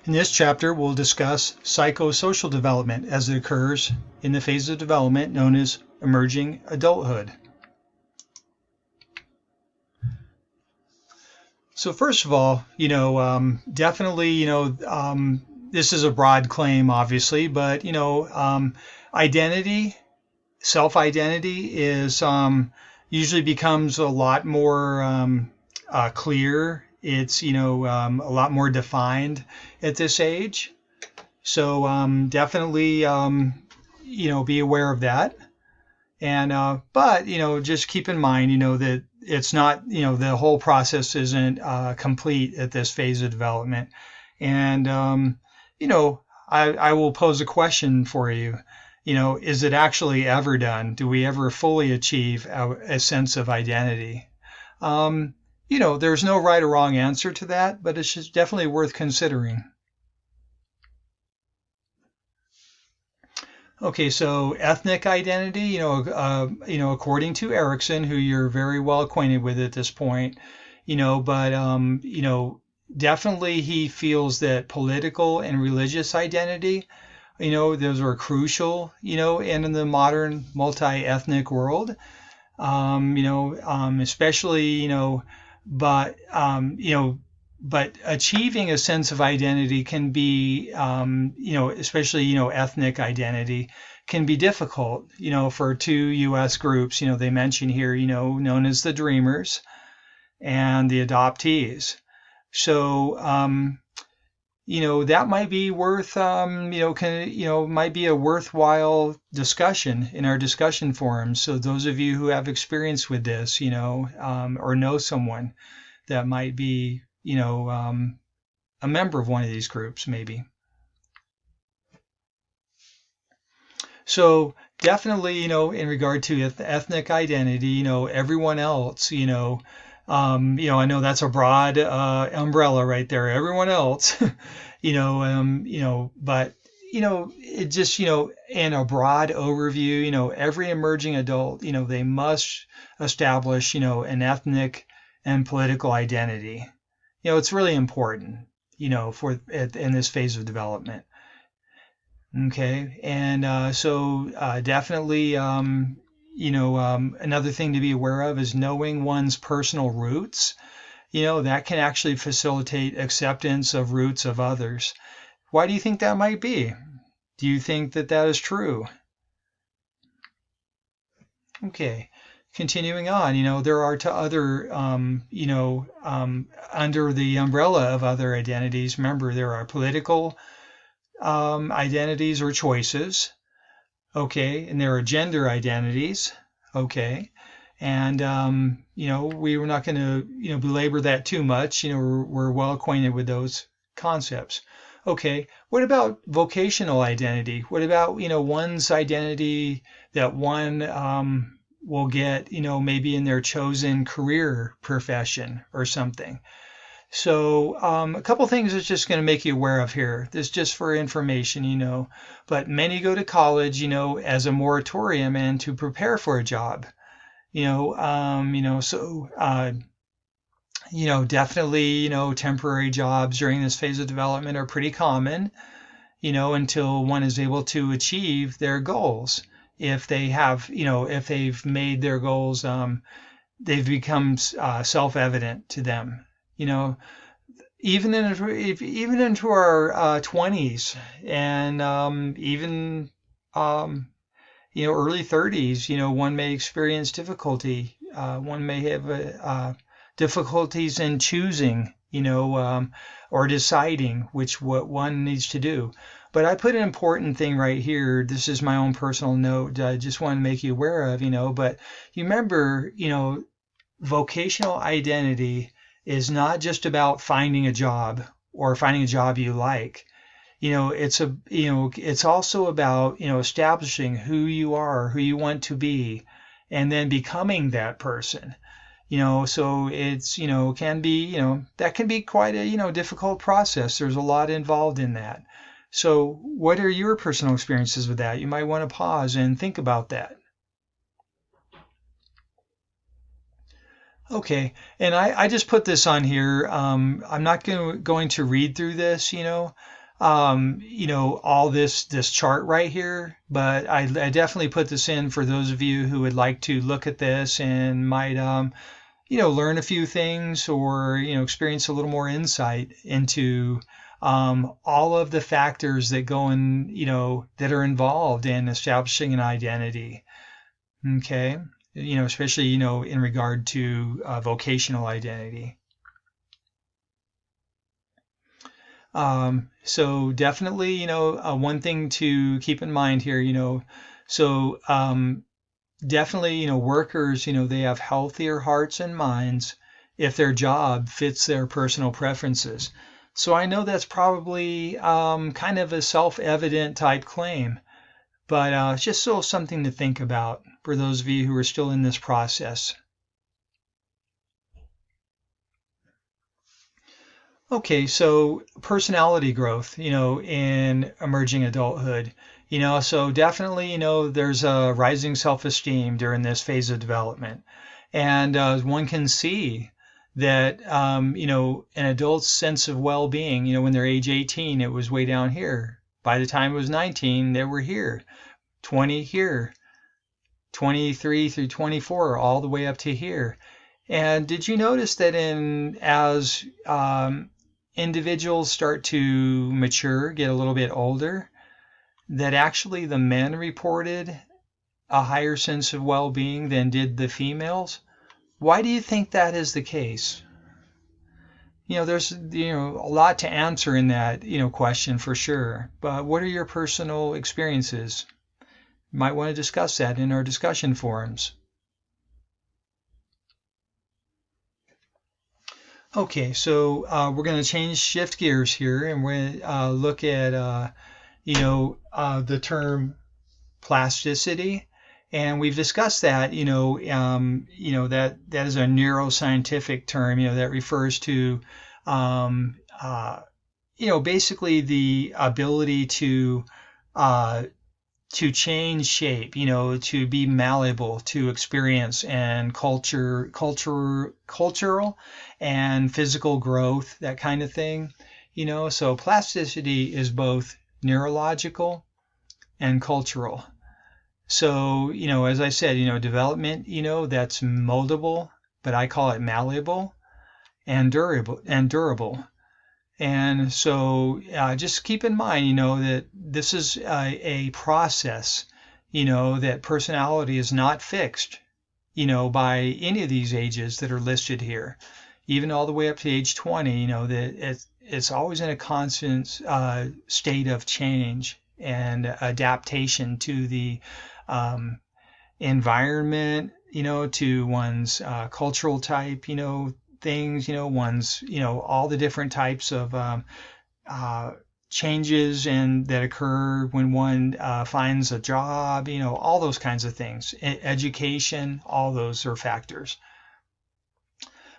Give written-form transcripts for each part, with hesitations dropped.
In this chapter, we'll discuss psychosocial development as it occurs in the phase of development known as emerging adulthood. So first of all, definitely, this is a broad claim, obviously, but, identity, self-identity is usually becomes a lot more clear. It's, a lot more defined at this age. So definitely, be aware of that. And but just keep in mind, that it's not, the whole process isn't complete at this phase of development. And I will pose a question for you. Is it actually ever done? Do we ever fully achieve a sense of identity? There's no right or wrong answer to that, but it's just definitely worth considering. Okay, so ethnic identity, according to Erickson, who you're very well acquainted with at this point, but definitely he feels that political and religious identity, those are crucial, in the modern multi-ethnic world, especially, but but achieving a sense of identity can be, especially, ethnic identity can be difficult, for two U.S. groups, they mention here, known as the Dreamers and the adoptees. So, that might be worth, might be a worthwhile discussion in our discussion forums. So those of you who have experience with this, or know someone that might be, a member of one of these groups, maybe. So definitely, in regard to ethnic identity, everyone else, I know that's a broad umbrella right there. Everyone else, but it just, in a broad overview, every emerging adult, they must establish, an ethnic and political identity. It's really important, in this phase of development. Okay, and so definitely, another thing to be aware of is knowing one's personal roots. That can actually facilitate acceptance of roots of others. Why do you think that might be? Do you think that that is true? Okay. Continuing on, there are to other, under the umbrella of other identities. Remember, there are political identities or choices. Okay. And there are gender identities. Okay. And, we were not going to, belabor that too much. We're well acquainted with those concepts. Okay. What about vocational identity? What about, one's identity that one, will get, maybe in their chosen career profession or something. So a couple things that's just going to make you aware of here. This just for information, but many go to college, as a moratorium and to prepare for a job, definitely, temporary jobs during this phase of development are pretty common, until one is able to achieve their goals. If they have, if they've made their goals, they've become self-evident to them. Even into our 20s and even early 30s, one may experience difficulty. One may have difficulties in choosing, or deciding what one needs to do. But I put an important thing right here. This is my own personal note. I just want to make you aware of, but you remember, vocational identity is not just about finding a job or finding a job you like. It's also about, establishing who you are, who you want to be, and then becoming that person. So it's, can be, that can be quite a, difficult process. There's a lot involved in that. So what are your personal experiences with that? You might want to pause and think about that. Okay, and I just put this on here. I'm not going to read through this, all this chart right here, but I definitely put this in for those of you who would like to look at this and might, learn a few things or, experience a little more insight into all of the factors that go in, that are involved in establishing an identity. Okay. Especially, in regard to vocational identity. So definitely, one thing to keep in mind here, so definitely, workers, they have healthier hearts and minds if their job fits their personal preferences. So I know that's probably kind of a self-evident type claim, but it's just still something to think about for those of you who are still in this process. Okay, so personality growth, in emerging adulthood, so definitely, there's a rising self-esteem during this phase of development. And one can see that, an adult's sense of well-being, when they're age 18, it was way down here. By the time it was 19, they were here, 20 here, 23 through 24, all the way up to here. And did you notice that as individuals start to mature, get a little bit older, that actually the men reported a higher sense of well-being than did the females? Why do you think that is the case? There's a lot to answer in that question for sure. But what are your personal experiences? You might want to discuss that in our discussion forums. Okay, so we're going to shift gears here, and we're going to look at the term plasticity, and we've discussed that. That is a neuroscientific term. That refers to um, basically the ability to change shape, to be malleable to experience and cultural and physical growth, that kind of thing. So plasticity is both neurological and cultural. So, as I said, development, that's moldable, but I call it malleable and durable. And so just keep in mind, that this is a process, that personality is not fixed, by any of these ages that are listed here, even all the way up to age 20, that it's always in a constant state of change and adaptation to the environment, to one's cultural type, things, one's, all the different types of changes and that occur when one finds a job, all those kinds of things. Education, all those are factors.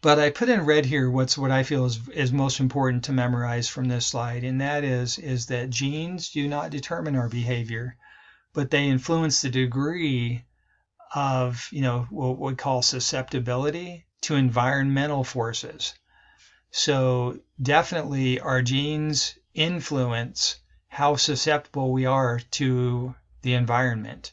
But I put in red here what I feel is most important to memorize from this slide, and that is that genes do not determine our behavior, but they influence the degree of, what we call susceptibility to environmental forces. So definitely our genes influence how susceptible we are to the environment.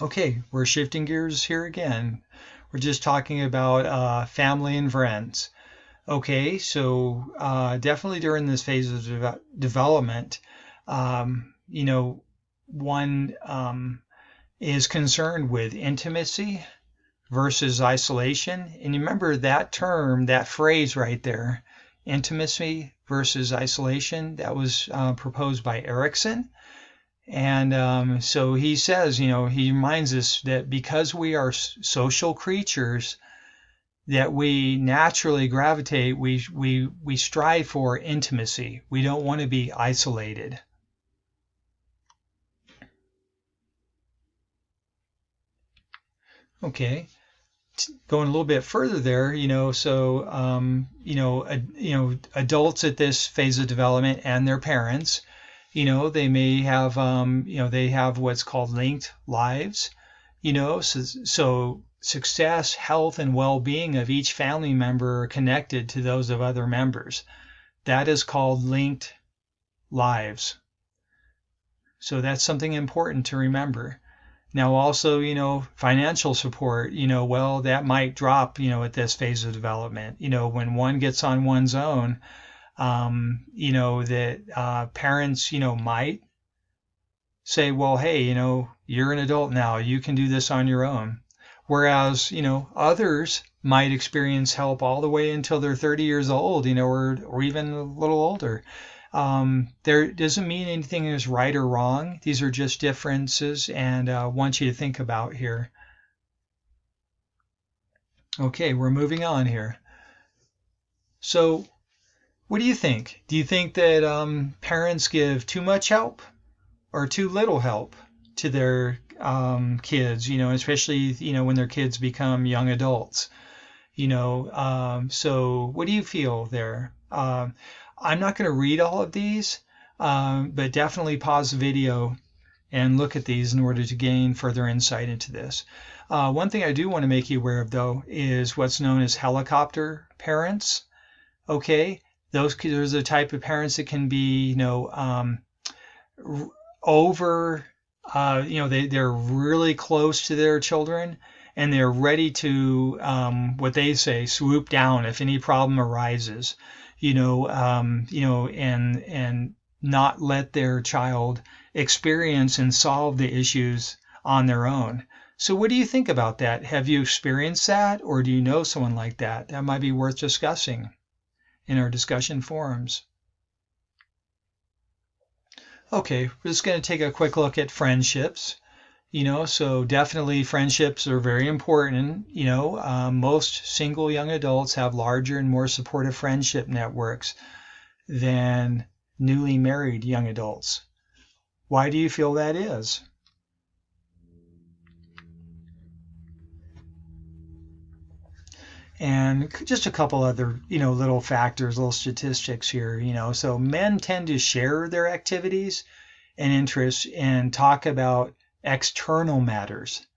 Okay, we're shifting gears here again. We're just talking about family and friends. Okay, so definitely during this phase of development, one is concerned with intimacy versus isolation. And you remember that term, that phrase right there, intimacy versus isolation, that was proposed by Erickson. And so he says, he reminds us that because we are social creatures, that we naturally gravitate, we strive for intimacy. We don't want to be isolated. Okay, going a little bit further there, so adults at this phase of development and their parents, they may have, they have what's called linked lives. So success, health, and well-being of each family member are connected to those of other members. That is called linked lives. So that's something important to remember. Now also, financial support, well, that might drop, at this phase of development. When one gets on one's own, that parents, might say, well, hey, you're an adult now, you can do this on your own. Whereas, others might experience help all the way until they're 30 years old, or even a little older. There doesn't mean anything is right or wrong. These are just differences, and I want you to think about here. Okay, we're moving on here. So, what do you think? Do you think that parents give too much help or too little help to their kids? Especially when their kids become young adults. So what do you feel there? I'm not going to read all of these, but definitely pause the video and look at these in order to gain further insight into this. One thing I do want to make you aware of, though, is what's known as helicopter parents. Okay, those are the type of parents that can be, over, they're really close to their children, and they're ready to, what they say, swoop down if any problem arises, and not let their child experience and solve the issues on their own. So what do you think about that? Have you experienced that, or do you know someone like that? That might be worth discussing in our discussion forums. Okay, we're just going to take a quick look at friendships. So definitely friendships are very important. Most single young adults have larger and more supportive friendship networks than newly married young adults. Why do you feel that is? And just a couple other, little factors, little statistics here, So men tend to share their activities and interests and talk about external matters.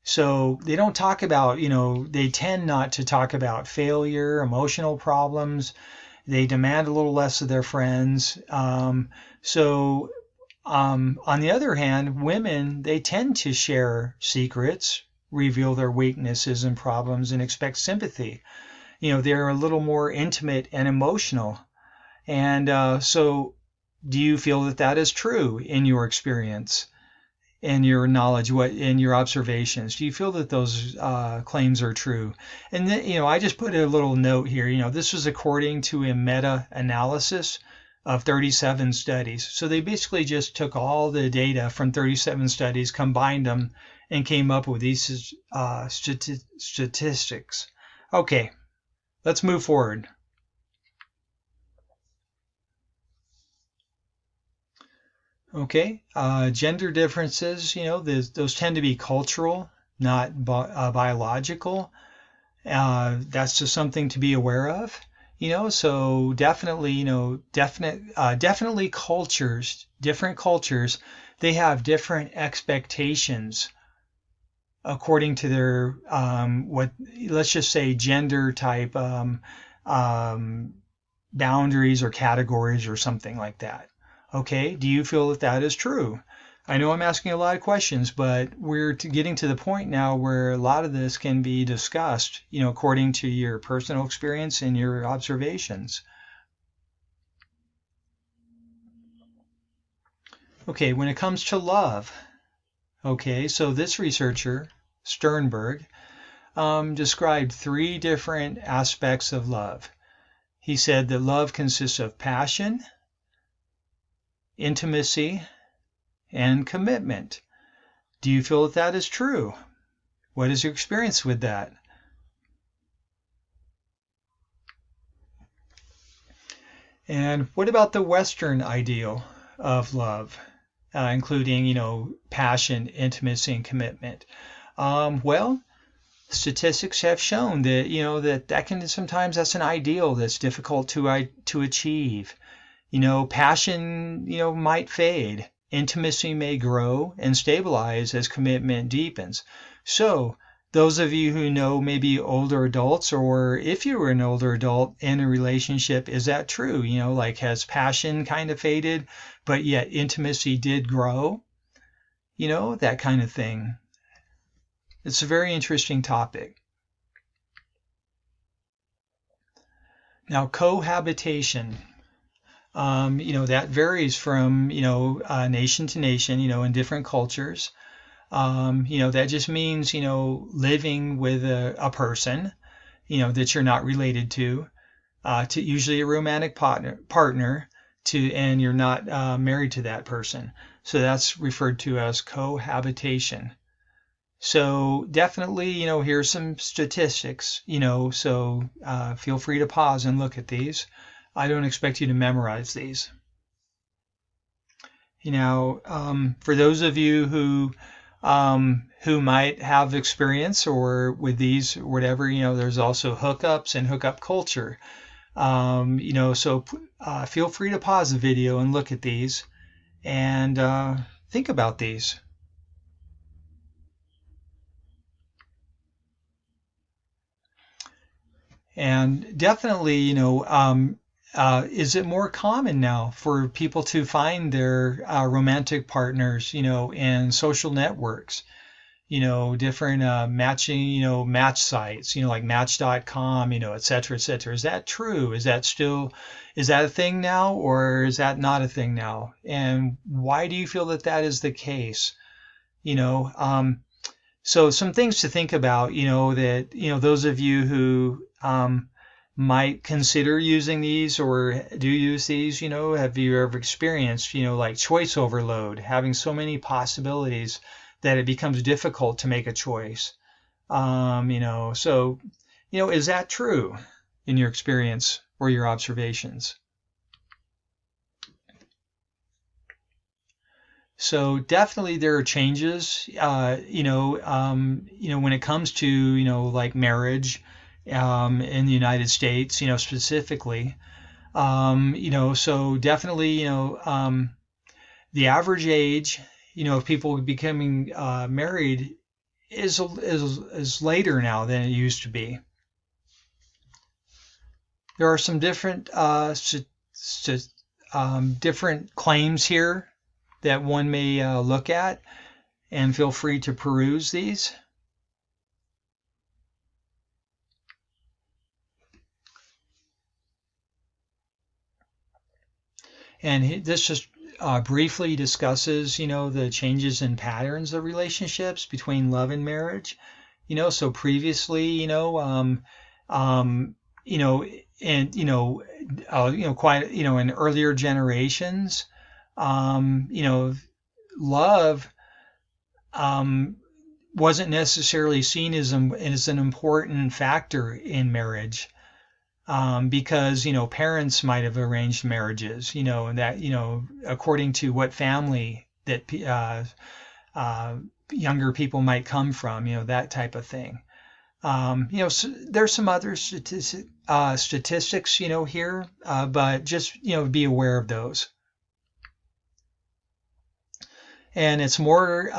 So they don't talk about, they tend not to talk about failure, emotional problems. They demand a little less of their friends. On the other hand, women, they tend to share secrets, reveal their weaknesses and problems, and expect sympathy. They're a little more intimate and emotional. And so do you feel that that is true in your experience and your knowledge, in your observations? Do you feel that those claims are true? And then, I just put a little note here. This was according to a meta-analysis of 37 studies. So they basically just took all the data from 37 studies, combined them, and came up with these statistics. Okay, let's move forward. Okay, gender differences, those tend to be cultural, not biological. That's just something to be aware of. So definitely, definitely cultures, different cultures, they have different expectations according to their, let's just say gender type boundaries or categories or something like that. Okay, do you feel that that is true? I know I'm asking a lot of questions, but we're getting to the point now where a lot of this can be discussed, according to your personal experience and your observations. Okay, when it comes to love, okay, so this researcher, Sternberg, described 3 different aspects of love. He said that love consists of passion, intimacy, and commitment. Do you feel that that is true? What is your experience with that? And what about the Western ideal of love, including, passion, intimacy, and commitment? Well, statistics have shown that, that can sometimes, that's an ideal that's difficult to achieve. Passion, might fade. Intimacy may grow and stabilize as commitment deepens. So, those of you who know maybe older adults, or if you were an older adult in a relationship, is that true? Like has passion kind of faded, but yet intimacy did grow? That kind of thing. It's a very interesting topic. Now, cohabitation. That varies from, nation to nation, in different cultures. That just means, living with a person, that you're not related to usually a romantic partner and you're not married to that person. So that's referred to as cohabitation. So definitely, here's some statistics, so feel free to pause and look at these. I don't expect you to memorize these. For those of you who might have experience or with these or whatever, there's also hookups and hookup culture. So feel free to pause the video and look at these and think about these. And definitely, is it more common now for people to find their romantic partners, in social networks, different matching, match sites, like Match.com, et cetera, et cetera. Is that true? Is that a thing now, or is that not a thing now? And why do you feel that that is the case? So some things to think about, that, those of you who might consider using these or do use these, have you ever experienced, like choice overload, having so many possibilities that it becomes difficult to make a choice? So, is that true in your experience or your observations? So definitely there are changes, when it comes to, like marriage, in the United States, specifically, so definitely, the average age, of people becoming married is later now than it used to be. There are some different different claims here that one may look at, and feel free to peruse these. And this just briefly discusses, the changes in patterns of relationships between love and marriage. So previously, and quite, in earlier generations, love wasn't necessarily seen as an important factor in marriage, because parents might have arranged marriages, and that according to what family that younger people might come from, that type of thing. So there's some other statistics, here, but just be aware of those. And it's more,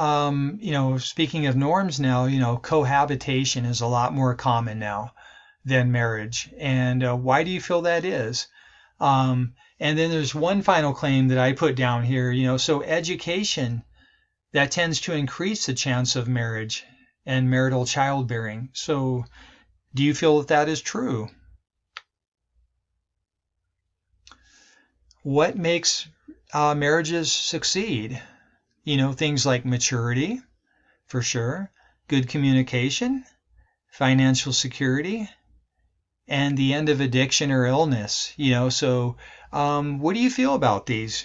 speaking of norms now, cohabitation is a lot more common now than marriage. And why do you feel that is? And then there's one final claim that I put down here, so education, that tends to increase the chance of marriage and marital childbearing. So do you feel that that is true? What makes marriages succeed? Things like maturity, for sure, good communication, financial security, and the end of addiction or illness. So what do you feel about these?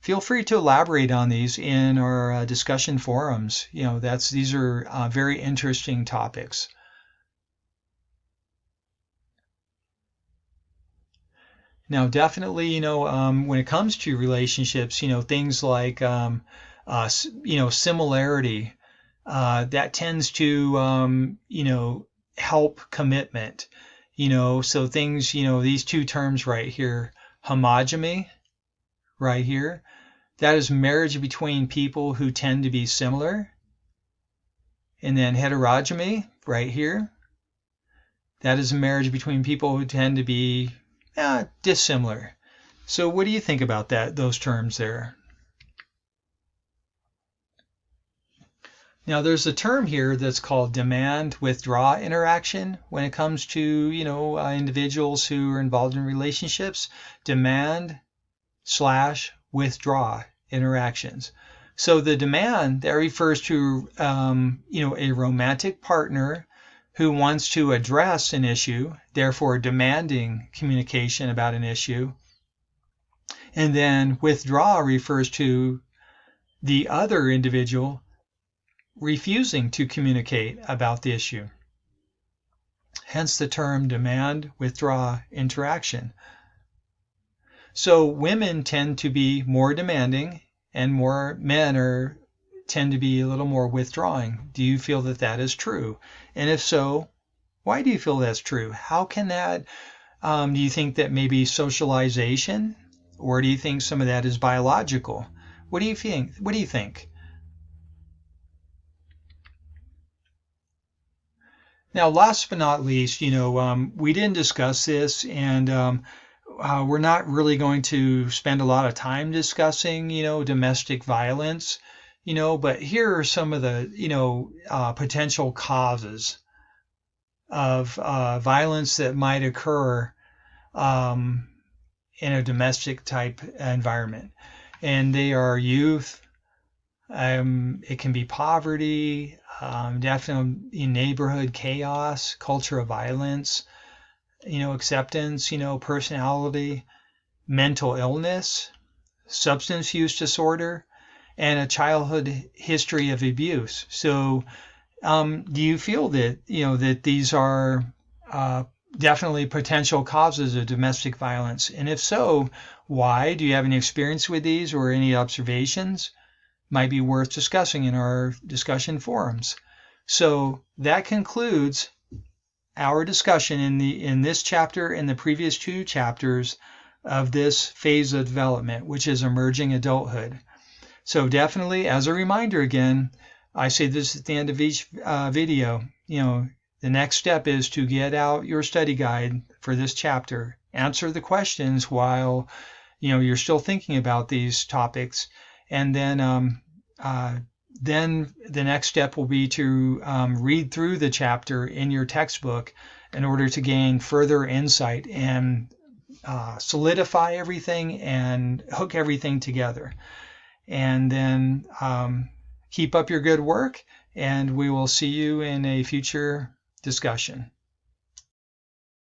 Feel free to elaborate on these in our discussion forums. These are very interesting topics. Now, definitely, when it comes to relationships, things like, similarity, that tends to, help commitment. So things, these two terms right here, homogamy, right here, That is marriage between people who tend to be similar. And then heterogamy, right here. That is a marriage between people who tend to be dissimilar. So what do you think about those terms there? Now, there's a term here that's called demand-withdraw interaction when it comes to, individuals who are involved in relationships. Demand/withdraw interactions. So the demand, that refers to, a romantic partner who wants to address an issue, therefore demanding communication about an issue. And then withdraw refers to the other individual refusing to communicate about the issue. Hence the term demand-withdraw interaction. So women tend to be more demanding and more men tend to be a little more withdrawing. Do you feel that is true? And if so, why do you feel that's true? How can that, do you think that maybe socialization, or do you think some of that is biological? What do you think? What do you think? Now, last but not least, we didn't discuss this, and we're not really going to spend a lot of time discussing, domestic violence, but here are some of the, potential causes of violence that might occur in a domestic type environment. And they are youth. It can be poverty, definitely neighborhood chaos, culture of violence, acceptance, personality, mental illness, substance use disorder, and a childhood history of abuse. So do you feel that, that these are definitely potential causes of domestic violence? And if so, why? Do you have any experience with these or any observations? Might be worth discussing in our discussion forums. So that concludes our discussion in this chapter and the previous 2 chapters of this phase of development, which is emerging adulthood. So definitely, as a reminder again, I say this at the end of each video, the next step is to get out your study guide for this chapter, answer the questions while, you're still thinking about these topics, and then the next step will be to read through the chapter in your textbook in order to gain further insight and solidify everything and hook everything together. And then keep up your good work, and we will see you in a future discussion.